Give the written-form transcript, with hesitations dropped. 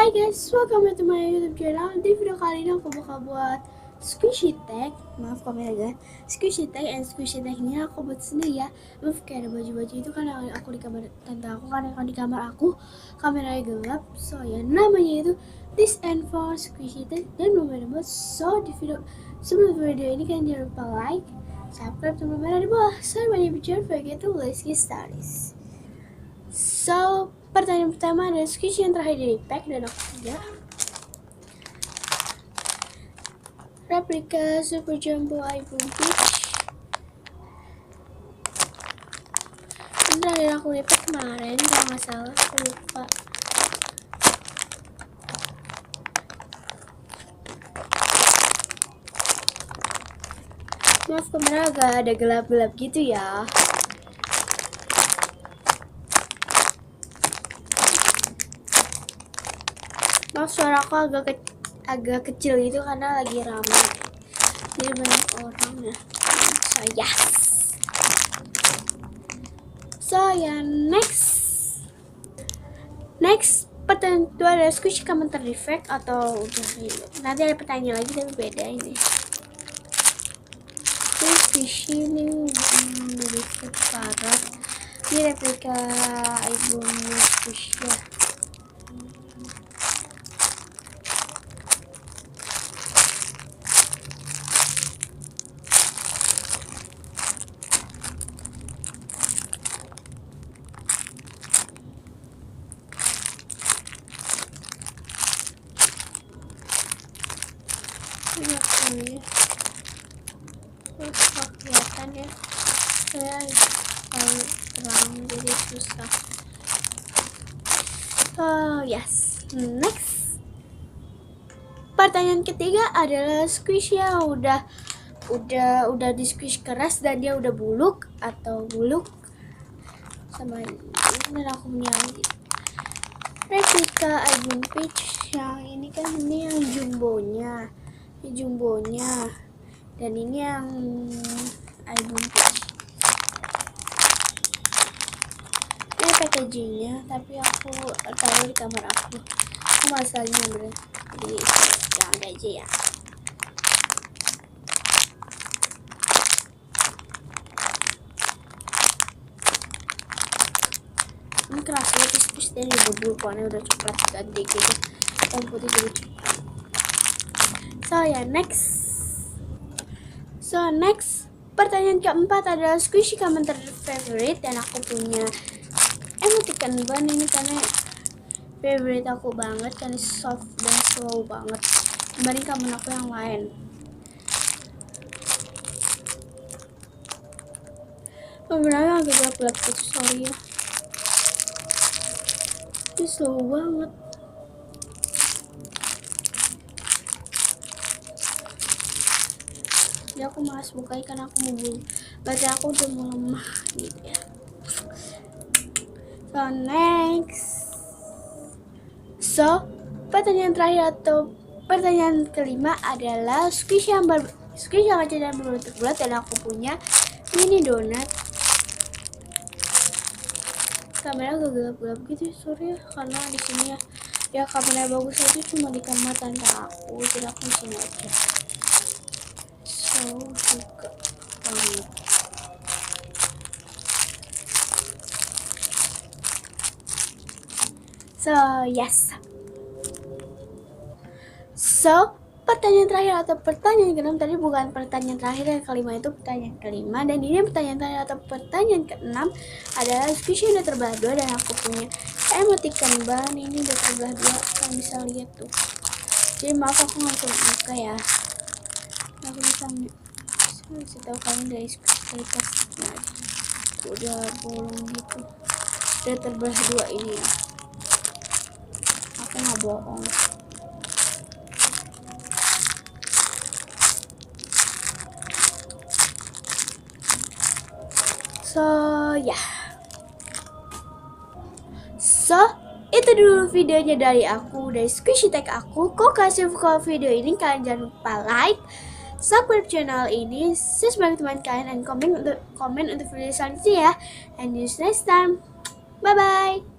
Hai guys, welcome to my YouTube channel. Di video kali ini aku bakal buat squishy tag. Maaf kamera, squishy tag and squishy tag ini aku buat sendiri ya. Maaf kayak ada baju-baju itu kan aku di kamar tante aku kan di kamar aku kameranya gelap. So ya namanya itu this and for squishy tag dan belum ada buat. So di video sebelum video ini kan jangan lupa like, subscribe dan komen di bawah. So banyak bicara forget to let's get started. So pertanyaan pertama adalah squishy yang terakhir dari pack dan aku punya replika Super Jumbo iPhone Peach. Ini terakhir aku dari pack kemarin kalau nggak salah, aku lupa. Maaf kamera agak ada gelap-gelap gitu ya. Maaf suara aku agak kecil gitu karena lagi ramai, jadi banyak orang ya. So ya next pertanyaan itu ada squishy komentar defect atau udah nanti ada pertanyaan lagi tapi beda ini. Ini squishy ini defect parah. Ini replika iPhone squishy ya. Ini aku terus kelihatan ya, saya tahu terang jadi susah. Yes, next pertanyaan ketiga adalah squish yang udah di squish keras dan dia udah buluk atau buluk sama ini. Dan aku punya replika iPhone Peach yang ini kan, ini yang jumbonya dan ini yang iPhone Peach. Ini packagingnya tapi aku taruh di kamar aku masalahnya bener, jadi jangan aja ya. Ini keras ya, terus dan bubur warnanya udah coklat gede gitu dan putih jadi coklat. So next pertanyaan keempat adalah squishy komentar favorite dan aku punya emoticon ban ini karena favorite aku banget, karena soft dan slow banget dibanding kamen aku yang lain. Sebenarnya agak gelap-gelap gitu, sorry ya. Ini slow banget. Jadi aku malas bukanya karena aku mau baca aku udah melemah gitu ya. So pertanyaan terakhir atau pertanyaan kelima adalah squishy yang kecil dan berbentuk bulat dan aku punya mini donat. Kamera agak gelap-gelap gitu, sorry ya, karena di sini ya kamera bagus itu cuma di kamar tante aku, jadi aku di sini aja. So suka banget. So yes. So pertanyaan terakhir atau pertanyaan keenam tadi bukan pertanyaan terakhir, yang kelima itu pertanyaan kelima, dan ini pertanyaan terakhir atau pertanyaan keenam adalah squishy udah terbelah dua dan aku punya emoticon ban ini udah terbelah dua, kalian bisa lihat tuh. Jadi maaf aku nggak bisa buka ya, aku bisa tahu kalian dari plastiknya aja udah bolong gitu, udah terbelah dua ini ya, aku nggak bohong. So itu dulu videonya dari aku, dari squishy tag aku. Kok kasih suka video ini, kalian jangan lupa like, subscribe channel ini, share sebagai teman kalian, dan komen untuk video selanjutnya ya. And see you next time. Bye bye.